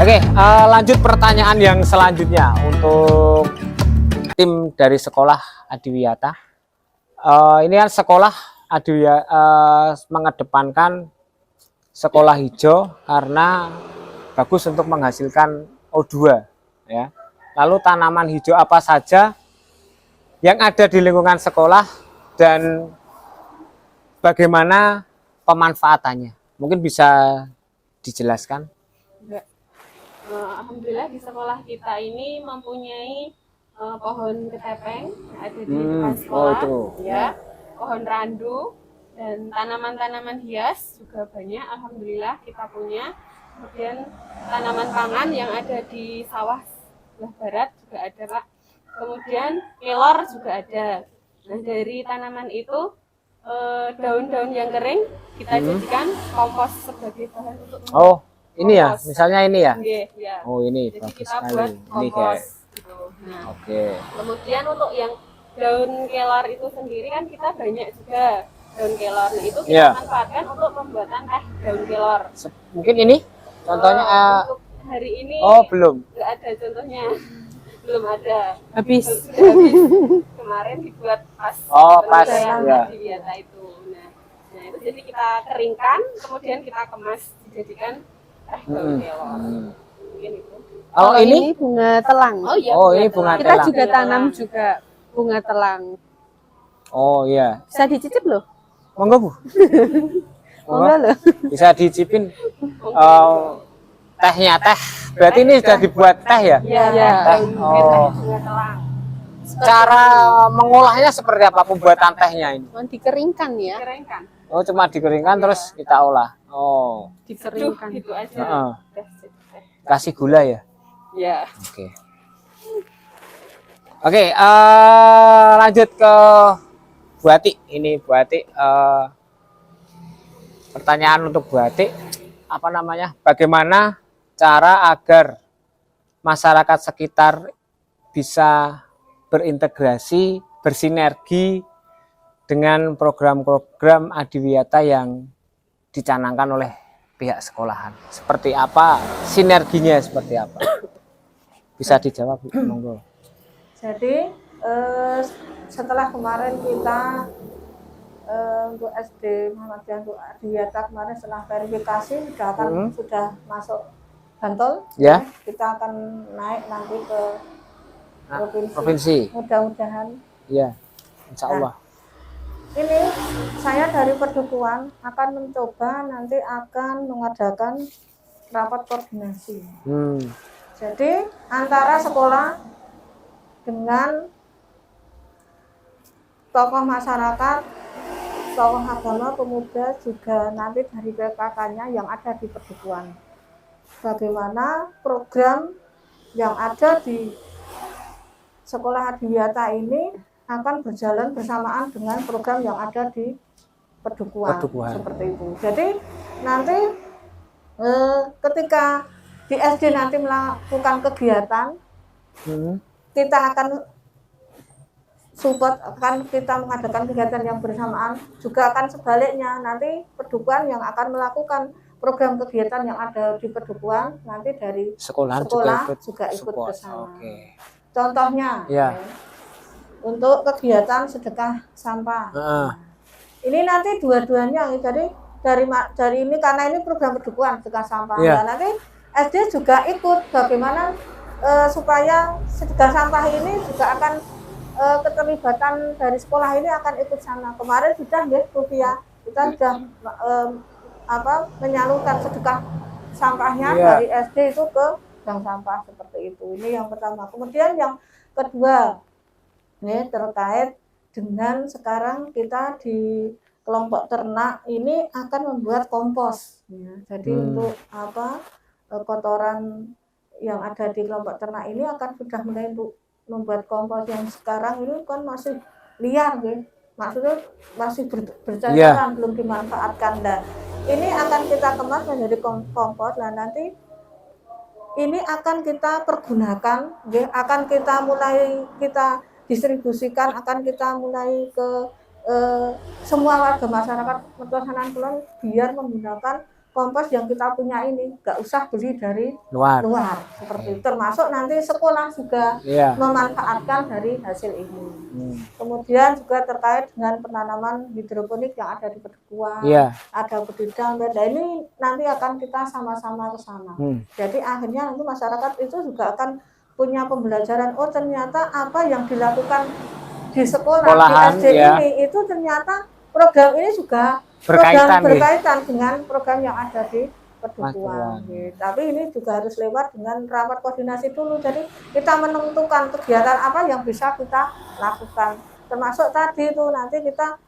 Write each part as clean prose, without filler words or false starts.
Oke, lanjut pertanyaan yang selanjutnya untuk tim dari sekolah Adiwiyata. Ini kan sekolah Adiwiyata mengedepankan sekolah hijau karena bagus untuk menghasilkan O2 ya. Lalu tanaman hijau apa saja yang ada di lingkungan sekolah dan bagaimana pemanfaatannya? Mungkin bisa dijelaskan? Ya. Alhamdulillah di sekolah kita ini mempunyai pohon ketepeng yang ada di depan sekolah, ya, pohon randu dan tanaman-tanaman hias juga banyak. Alhamdulillah kita punya. Kemudian tanaman pangan yang ada di sawah sebelah barat juga ada, Pak. Kemudian kelor juga ada. Nah, dari tanaman itu daun-daun yang kering kita jadikan kompos sebagai bahan untuk ini ya, misalnya ini ya. Ya. Oh, ini jadi bagus kita sekali. buat Ini kompos kayak gitu. Nah, oke. kemudian untuk yang daun kelor itu sendiri kan kita banyak juga daun kelor. Nah, itu kita manfaatkan untuk pembuatan teh daun kelor. Mungkin ini contohnya untuk hari ini belum. Nggak ada contohnya. Belum ada. Habis. Kemarin dibuat pas ya. Adiwiyata itu. Nah, itu jadi kita keringkan, kemudian kita kemas dijadikan teh daun kelor. Mungkin itu. Oh, ini bunga telang. Oh iya. Ini bunga kita telang. juga tanam juga bunga telang. Oh iya. Bisa dicicip loh. Monggo Bu. Monggo loh. Bisa dicipin tehnya teh. Berarti ini sudah dibuat teh ya? Iya. Teh. Bunga telang. Cara mengolahnya seperti apa pembuatan tehnya ini? Dikeringkan ya. Dikeringkan. Oh, cuma dikeringkan terus kita olah. Oh. Dikeringkan gitu aja. Kasih gula ya? Ya. Oke, lanjut ke Bu Ati. Ini Bu Ati, pertanyaan untuk Bu Ati, apa namanya? Bagaimana cara agar masyarakat sekitar bisa berintegrasi, bersinergi dengan program-program Adiwiyata yang dicanangkan oleh pihak sekolahan? Seperti apa sinerginya, seperti apa? Bisa dijawab Bu, monggo. Jadi setelah kemarin kita untuk SD Muhammadiyah untuk Adiwiyata kemarin setelah verifikasi sudah masuk Bantul, ya. Kita akan naik nanti ke provinsi. Mudah-mudahan. Ya, insya Allah. Ini saya dari Perdukuhan akan mencoba nanti akan mengadakan rapat koordinasi. Jadi antara sekolah dengan tokoh masyarakat, tokoh agama, pemuda, juga nanti dari PKK-nya yang ada di Perdukuhan. Bagaimana program yang ada di sekolah Adiwiyata ini akan berjalan bersamaan dengan program yang ada di Perdukuhan. Seperti itu. Jadi nanti ketika di SD nanti melakukan kegiatan, kita akan support, akan kita mengadakan kegiatan yang bersamaan. Juga akan sebaliknya, nanti Perdukuhan yang akan melakukan program kegiatan yang ada di Perdukuhan, nanti dari sekolah juga ikut ke sana. Contohnya, untuk kegiatan sedekah sampah. Ini nanti dua-duanya, jadi dari ini karena ini program Perdukuhan sedekah sampah. Nah, nanti SD juga ikut bagaimana supaya sedekah sampah ini juga akan keterlibatan dari sekolah ini akan ikut sana. Kemarin sudah ya Rufia, kita sudah menyalurkan sedekah sampahnya dari SD itu ke bank sampah seperti itu. Ini yang pertama. Kemudian yang kedua, ini terkait dengan sekarang kita di kelompok ternak ini akan membuat kompos. Jadi untuk kotoran yang ada di kelompok ternak ini akan sudah mulai untuk membuat kompos yang sekarang ini kan masih liar, maksudnya masih berjalan, belum dimanfaatkan. Dan ini akan kita kemas menjadi kompos. Nah, nanti ini akan kita pergunakan, akan kita mulai kita distribusikan, akan kita mulai ke semua warga masyarakat Mertosanan Kulon biar menggunakan kompos yang kita punya ini, nggak usah beli dari luar. seperti itu. Termasuk nanti sekolah juga Iya. memanfaatkan dari hasil ini. Kemudian juga terkait dengan penanaman hidroponik yang ada di Pedukuhan, Iya. ada bedidang, nah ini nanti akan kita sama-sama ke sana. Jadi akhirnya nanti masyarakat itu juga akan punya pembelajaran, oh ternyata apa yang dilakukan di sekolah, Sekolahan, di SD ya. ini, itu ternyata program ini juga berkaitan dengan program yang ada di Pedukuhan. Tapi ini juga harus lewat dengan rapat koordinasi dulu. Jadi kita menentukan kegiatan apa yang bisa kita lakukan. Termasuk tadi itu nanti kita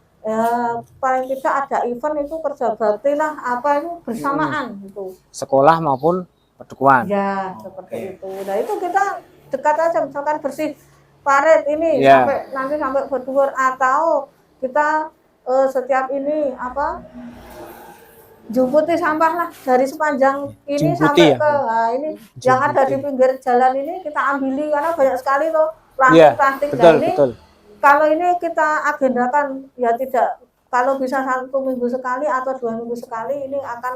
paling tidak ada event itu kerja bakti lah apa itu bersamaan gitu. Sekolah maupun Pedukuhan. Ya, seperti itu. Nah, itu kita dekat aja misalkan bersih parit ini sampai berdua, atau kita setiap ini apa jumputi sampah lah dari sepanjang ini sampai ke ini yang ada di pinggir jalan ini kita ambili karena banyak sekali tuh plastik. Betul. Kalau ini kita agendakan ya tidak, kalau bisa 1 minggu sekali atau 2 minggu sekali, ini akan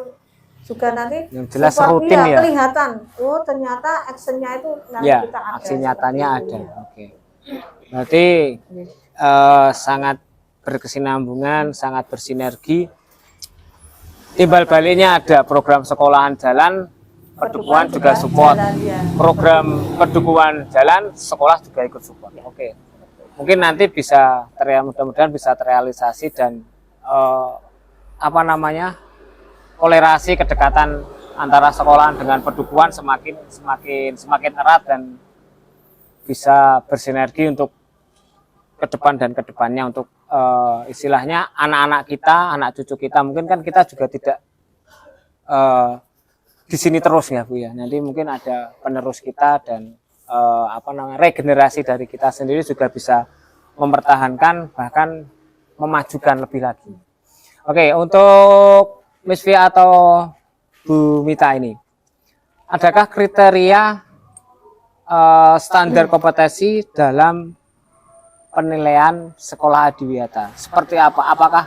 juga nanti yang jelas rutin ya kelihatan. Oh ternyata actionnya itu nanti kita ada. Aksi nyatanya ada. Oke. Berarti sangat berkesinambungan, sangat bersinergi. Timbal baliknya ada program sekolahan jalan, Pedukuhan juga support. Program Pedukuhan jalan, sekolah juga ikut support. Oke. Mungkin nanti bisa mudah-mudahan bisa terrealisasi dan toleransi kedekatan antara sekolahan dengan Pedukuhan semakin erat dan bisa bersinergi untuk ke depan dan kedepannya untuk istilahnya anak-anak kita, anak cucu kita. Mungkin kan kita juga tidak di sini terus ya Bu ya. Nanti mungkin ada penerus kita dan regenerasi dari kita sendiri juga bisa mempertahankan bahkan memajukan lebih lagi. Oke, untuk Miss Via atau Bu Mita ini, adakah kriteria standar kompetensi dalam penilaian sekolah adiwiyata? Seperti apa? Apakah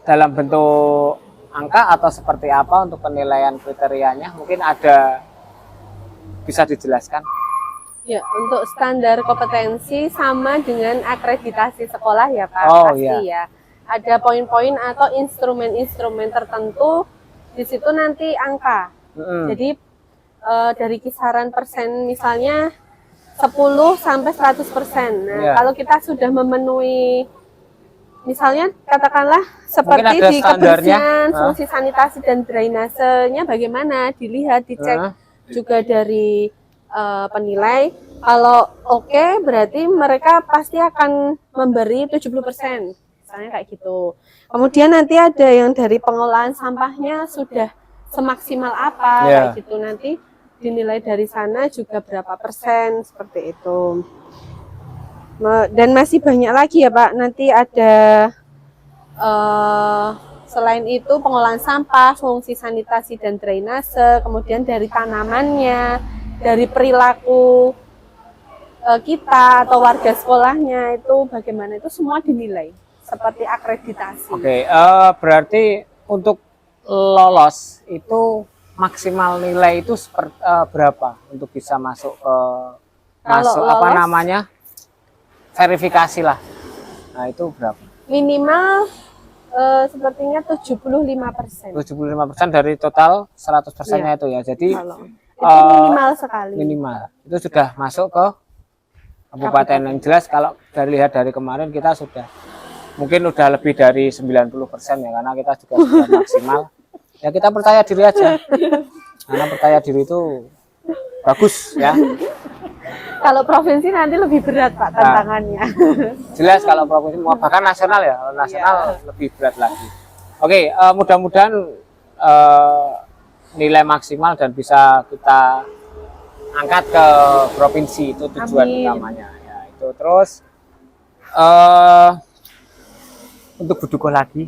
dalam bentuk angka atau seperti apa untuk penilaian kriterianya? Mungkin ada bisa dijelaskan? Ya, untuk standar kompetensi sama dengan akreditasi sekolah ya Pak, pasti ya. Ada poin-poin atau instrumen-instrumen tertentu di situ nanti angka. Jadi dari kisaran persen misalnya 10 sampai 100%. Nah, kalau kita sudah memenuhi misalnya katakanlah seperti di kebersihan, fungsi sanitasi dan drainasenya bagaimana, dilihat, dicek juga dari penilai. Kalau oke, berarti mereka pasti akan memberi 70%. Misalnya kayak gitu. Kemudian nanti ada yang dari pengolahan sampahnya sudah semaksimal apa kayak gitu, nanti dinilai dari sana juga berapa persen seperti itu. Dan masih banyak lagi ya Pak, nanti ada selain itu pengolahan sampah, fungsi sanitasi dan drainase, kemudian dari tanamannya, dari perilaku kita atau warga sekolahnya itu bagaimana, itu semua dinilai seperti akreditasi. Oke, berarti untuk lolos itu maksimal nilai itu berapa untuk bisa masuk ke verifikasi lah. Nah, itu berapa? Minimal sepertinya 75%. 75% dari total 100%-nya itu ya. Jadi itu minimal sekali. Minimal. Itu sudah masuk ke kabupaten. Yang jelas kalau lihat dari kemarin kita sudah mungkin udah lebih dari 90% ya, karena kita juga sudah maksimal. Ya kita percaya diri aja. Karena percaya diri itu bagus ya. Kalau provinsi nanti lebih berat Pak tantangannya. Jelas kalau provinsi, bahkan nasional ya, kalau nasional lebih berat lagi. Oke, mudah-mudahan nilai maksimal dan bisa kita angkat ke provinsi, itu tujuan utamanya. Ya, itu terus untuk Buduko lagi,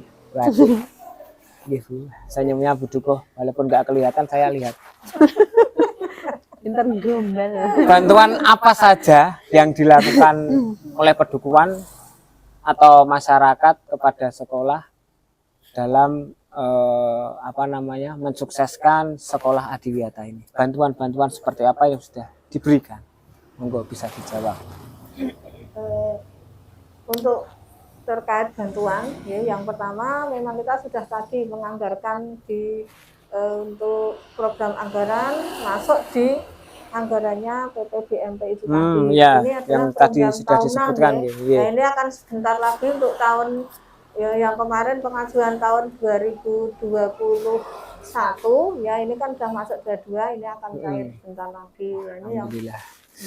gitu. Senyumnya Buduko, walaupun nggak kelihatan saya lihat. Pinter gombal. Bantuan apa saja yang dilakukan oleh Pedukuhan atau masyarakat kepada sekolah dalam apa namanya mensukseskan sekolah Adiwiyata ini? Bantuan-bantuan seperti apa yang sudah diberikan? Monggo bisa dijawab. Untuk terkait bantuan, ya, yang pertama memang kita sudah tadi menganggarkan di untuk program anggaran masuk di anggarannya PPBMP itu tadi. Ya, ini adalah yang tadi sudah tahunan, disebutkan. ya. Ya. Nah, ini akan sebentar lagi untuk tahun ya, yang kemarin pengajuan tahun 2021 ya, ini kan sudah masuk kedua, ini akan cair sebentar lagi. Ya,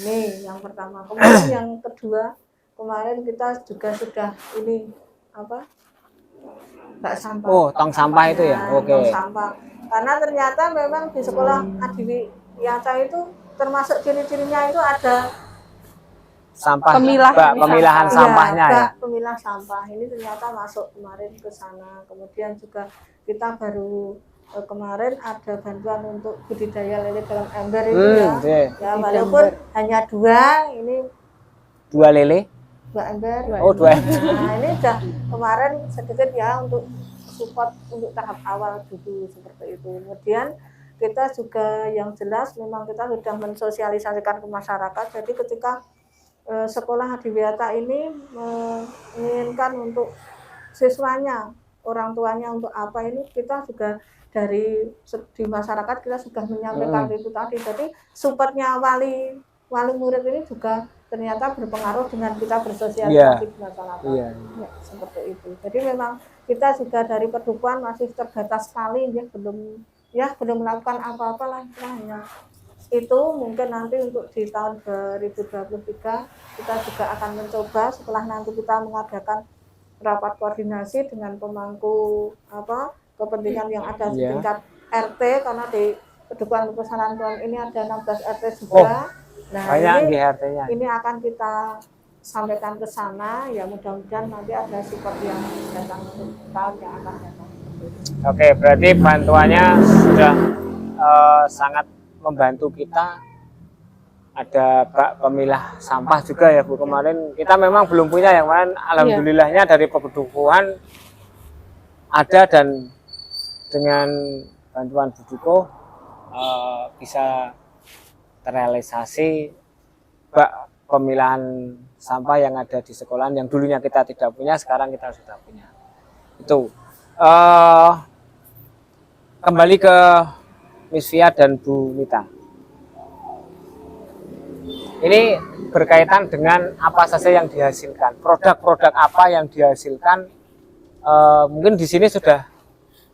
ini yang pertama. Kemudian yang kedua, kemarin kita juga sudah ini apa? Bak sampah. Oh, tong sampah itu ya. Nah, Oke. tong sampah. Karena ternyata memang di sekolah Adiwiyata itu termasuk ciri-cirinya itu ada Sampah, Pemilahan sampahnya ya. Pemilah sampah ini ternyata masuk kemarin ke sana. Kemudian juga kita baru kemarin ada bantuan untuk budidaya lele dalam ember itu ya walaupun hanya 2, ini 2 lele, 2 ember. Oh, 2 ember. Nah, ini sudah kemarin sedikit ya untuk support untuk tahap awal dulu seperti itu. Kemudian kita juga yang jelas memang kita sudah mensosialisasikan ke masyarakat. Jadi ketika sekolah Adiwiyata ini menginginkan untuk siswanya, orang tuanya untuk apa, ini kita juga dari di masyarakat kita sudah menyampaikan itu tadi. Jadi supportnya wali murid ini juga ternyata berpengaruh dengan kita bersosialisasi di masyarakat. Ya, seperti itu. Jadi memang kita juga dari Pedukuhan masih terbatas sekali, belum melakukan apa-apa lah, hanya itu. Mungkin nanti untuk di tahun 2023 kita juga akan mencoba setelah nanti kita mengadakan rapat koordinasi dengan pemangku kepentingan yang ada di tingkat RT, karena di Pedukuhan Pesanan Kulon ini ada 16 RT juga. Nah, ini akan kita sampaikan ke sana, ya mudah-mudahan nanti ada support yang datang untuk tahun yang akan datang. Oke, berarti bantuannya sudah sangat membantu kita. Ada bak pemilah sampah juga ya Bu. Kemarin kita memang belum punya, yang kemarin alhamdulillahnya dari Pedukuhan ada, dan dengan bantuan Buduko bisa terrealisasi bak pemilahan sampah yang ada di sekolahan yang dulunya kita tidak punya, sekarang kita sudah punya. Itu kembali ke Miss Fia dan Bu Mita. Ini berkaitan dengan apa saja yang dihasilkan, produk-produk apa yang dihasilkan. Mungkin di sini sudah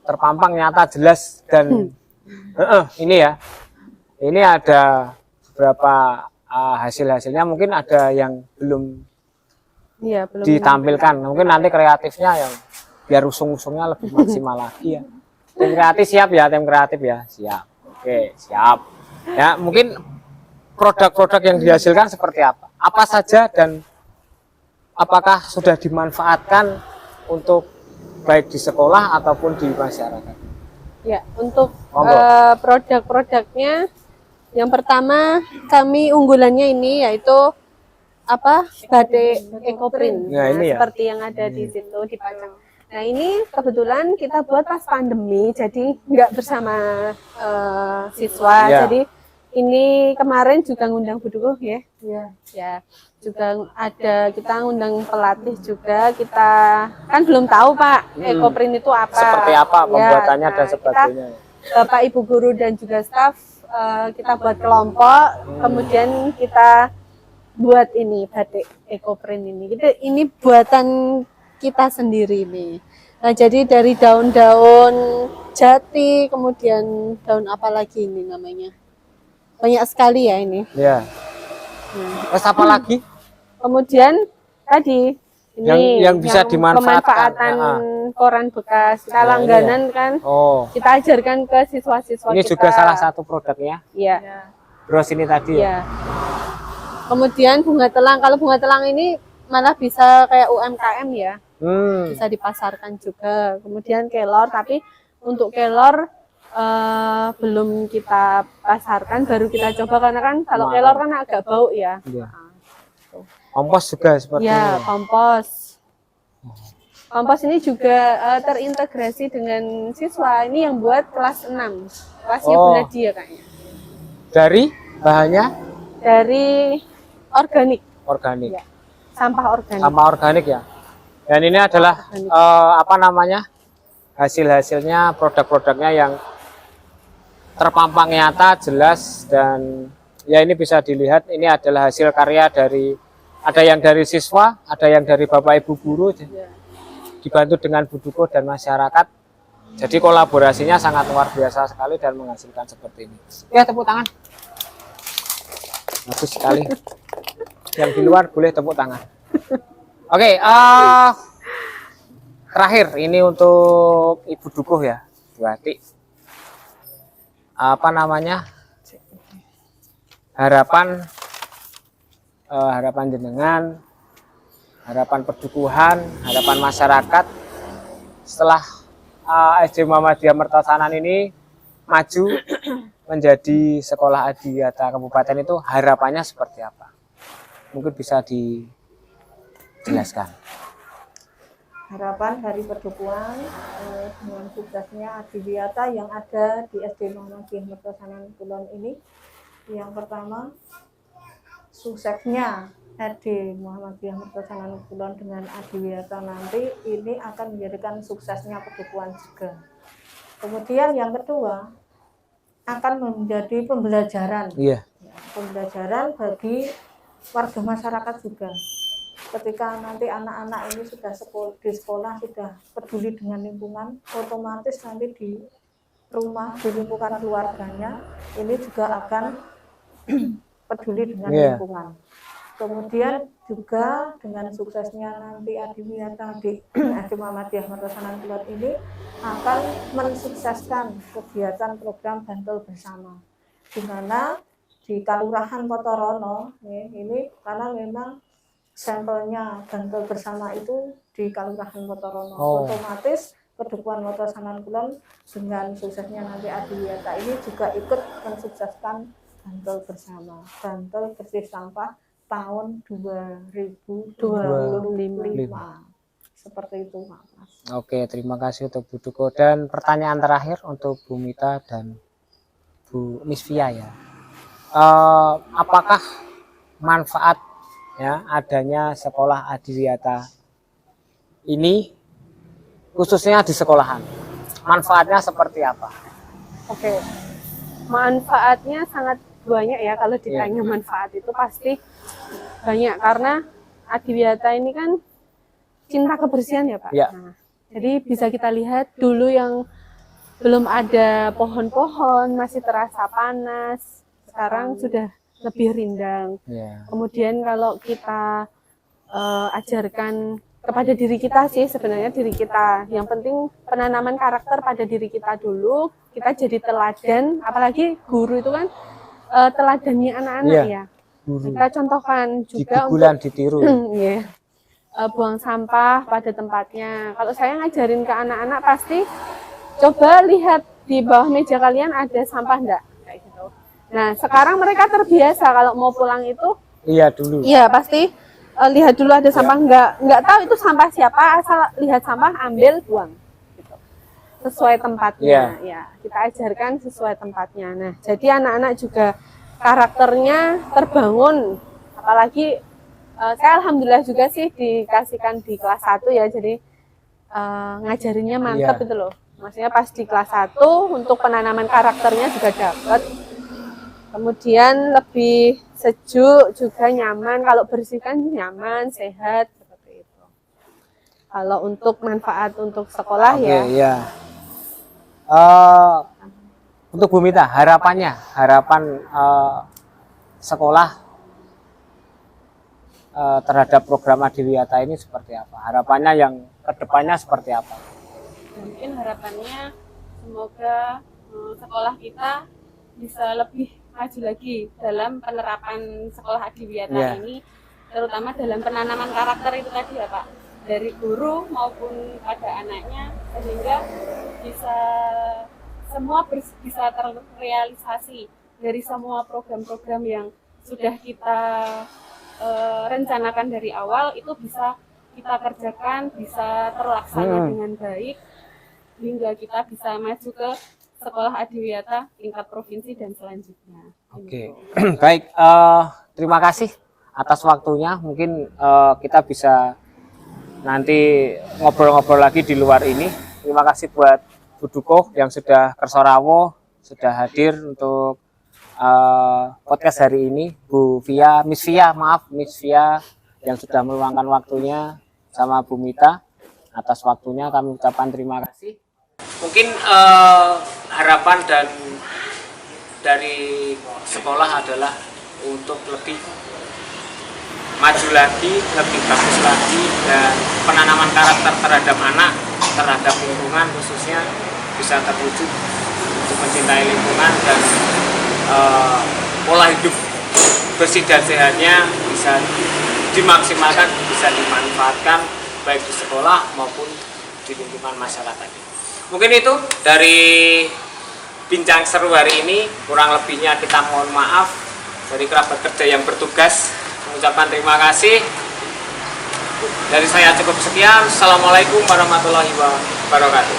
terpampang nyata jelas, dan ini ya, ini ada beberapa hasil-hasilnya, mungkin ada yang belum ditampilkan. Mungkin nanti kreatifnya yang biar usung-usungnya lebih maksimal lagi ya. Tim kreatif siap ya, tim kreatif ya, siap. Oke, siap. Ya, mungkin produk-produk yang dihasilkan seperti apa saja, dan apakah sudah dimanfaatkan untuk baik di sekolah ataupun di masyarakat? Ya, untuk produk-produknya, yang pertama kami unggulannya ini yaitu batik ekoprint. Nah, ini seperti yang ada di situ dipajang. Nah, ini kebetulan kita buat pas pandemi, jadi nggak bersama siswa. Jadi ini kemarin juga ngundang Buduko ya. Ya, juga ada, kita ngundang pelatih juga. Kita kan belum tahu Pak, ekoprint itu apa, seperti apa pembuatannya dan sebagainya. Bapak Ibu guru dan juga staf kita buat kelompok, kemudian kita buat ini batik ekoprint ini. Ini buatan kita sendiri nih. Nah, jadi dari daun-daun jati, kemudian daun apa lagi ini namanya? Banyak sekali ya ini. Ya. Terus apa lagi? Kemudian tadi ini yang bisa dimanfaatkan, pemanfaatan koran bekas. Kita langganan kan. Kita ajarkan ke siswa-siswa ini kita. Juga salah satu produknya. Iya. Bros ini tadi ya. Kemudian bunga telang. Kalau bunga telang ini malah bisa kayak UMKM ya. Bisa dipasarkan juga. Kemudian kelor, tapi untuk kelor belum kita pasarkan, baru kita coba, karena kan kalau kelor kan agak bau ya. Kompos juga seperti ya, kompos. Kompos ini juga terintegrasi dengan siswa. Ini yang buat kelas 6. Kelasnya Bu Nadia kayaknya. Dari bahannya? Dari organik. Organik. Ya. Sampah organik. Sampah organik ya. Dan ini adalah apa namanya? Hasil-hasilnya, produk-produknya yang terpampang nyata, jelas, dan ya ini bisa dilihat ini adalah hasil karya dari, ada yang dari siswa, ada yang dari Bapak Ibu guru, dibantu dengan Bu Duko dan masyarakat. Jadi kolaborasinya sangat luar biasa sekali dan menghasilkan seperti ini. Ya, tepuk tangan. Bagus sekali. Yang di luar boleh tepuk tangan. Oke, terakhir ini untuk Ibu Dukuh ya, Bu Ati. Apa namanya? Harapan jenengan, harapan perdukuhan, harapan masyarakat setelah SD Muhammadiyah Mertosanan ini maju menjadi sekolah adiwiyata kabupaten itu harapannya seperti apa? Mungkin bisa dijelaskan. Harapan dari perdukuhan dengan suksesnya adiwiyata yang ada di SD Muhammadiyah Mertosanan Kulon ini, yang pertama suksesnya SD Muhammadiyah Mertosanan Kulon dengan adiwiyata nanti ini akan menjadikan suksesnya perdukuhan juga. Kemudian yang kedua akan menjadi pembelajaran, pembelajaran bagi warga masyarakat juga. Ketika nanti anak-anak ini sudah di sekolah sudah peduli dengan lingkungan, otomatis nanti di rumah, di lingkungan keluarganya ini juga akan peduli dengan lingkungan. Kemudian juga dengan suksesnya nanti adiwiyata di SD Muhammadiyah Mertosanan Kulon ini akan mensukseskan kegiatan program Bantul Bersama, di mana di Kalurahan Potorono ini karena memang sampelnya Bantul Bersama itu di Kalurahan Potorono, otomatis perdukuhan Mertosanan Kulon dengan suksesnya nanti adiwiyata ini juga ikut mensukseskan Bantul Bersama, Bantul Bersih Sampah tahun 2025. Seperti itu, Mas. Oke, terima kasih untuk Bu Duko. Dan pertanyaan terakhir untuk Bu Mita dan Bu Misfia ya. Apakah manfaat ya adanya sekolah adiwiyata ini khususnya di sekolahan? Manfaatnya seperti apa? Oke. Manfaatnya sangat banyak ya, kalau ditanya manfaat itu pasti banyak, karena adiwiyata ini kan cinta kebersihan ya Pak. Nah, jadi bisa kita lihat dulu yang belum ada pohon-pohon masih terasa panas, sekarang sudah lebih rindang. Kemudian kalau kita ajarkan kepada diri kita sih, sebenarnya diri kita yang penting penanaman karakter pada diri kita dulu, kita jadi teladan, apalagi guru itu kan teladannya anak-anak ya. Kita contohkan juga untuk ditiru. Buang sampah pada tempatnya. Kalau saya ngajarin ke anak-anak pasti coba lihat di bawah meja kalian ada sampah enggak, kayak gitu. Nah, sekarang mereka terbiasa kalau mau pulang itu pasti lihat dulu ada sampah enggak tahu itu sampah siapa, asal lihat sampah ambil buang gitu. Sesuai tempatnya ya. Kita ajarkan sesuai tempatnya. Nah, jadi anak-anak juga karakternya terbangun, apalagi saya alhamdulillah juga sih dikasihkan di kelas 1 ya, jadi ngajarinnya mantap itu loh. Maksudnya pas di kelas 1 untuk penanaman karakternya juga dapat. Kemudian lebih sejuk juga, nyaman, kalau bersihkan nyaman, sehat, seperti itu. Kalau untuk manfaat untuk sekolah untuk Bu Mita, harapan sekolah terhadap program adiwiyata ini seperti apa? Harapannya yang kedepannya seperti apa? Mungkin harapannya semoga sekolah kita bisa lebih maju lagi dalam penerapan sekolah adiwiyata ini, terutama dalam penanaman karakter itu tadi ya Pak, dari guru maupun pada anaknya, sehingga semua bisa terrealisasi dari semua program-program yang sudah kita rencanakan dari awal, itu bisa kita kerjakan bisa terlaksana dengan baik hingga kita bisa maju ke sekolah adiwiyata tingkat provinsi dan selanjutnya. Oke, baik. Terima kasih atas waktunya. Mungkin kita bisa nanti ngobrol-ngobrol lagi di luar ini. Terima kasih buat Bu Dukuh yang sudah kersorawo, sudah hadir untuk podcast hari ini. Miss Via yang sudah meluangkan waktunya, sama Bu Mita atas waktunya kami ucapkan terima kasih. Mungkin harapan dan dari sekolah adalah untuk lebih maju lagi, lebih bagus lagi, dan penanaman karakter terhadap anak, terhadap lingkungan khususnya bisa terwujud untuk mencintai lingkungan dan pola hidup bersih dan sehatnya bisa dimaksimalkan, bisa dimanfaatkan baik di sekolah maupun di lingkungan masyarakat. Mungkin itu dari bincang seru hari ini. Kurang lebihnya kita mohon maaf. Dari kerabat kerja yang bertugas mengucapkan terima kasih. Dari saya cukup sekian. Assalamualaikum warahmatullahi wabarakatuh.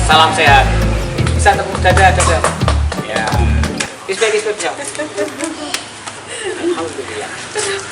Salam sehat. Bisa tepuk dada. Ya. Alhamdulillah.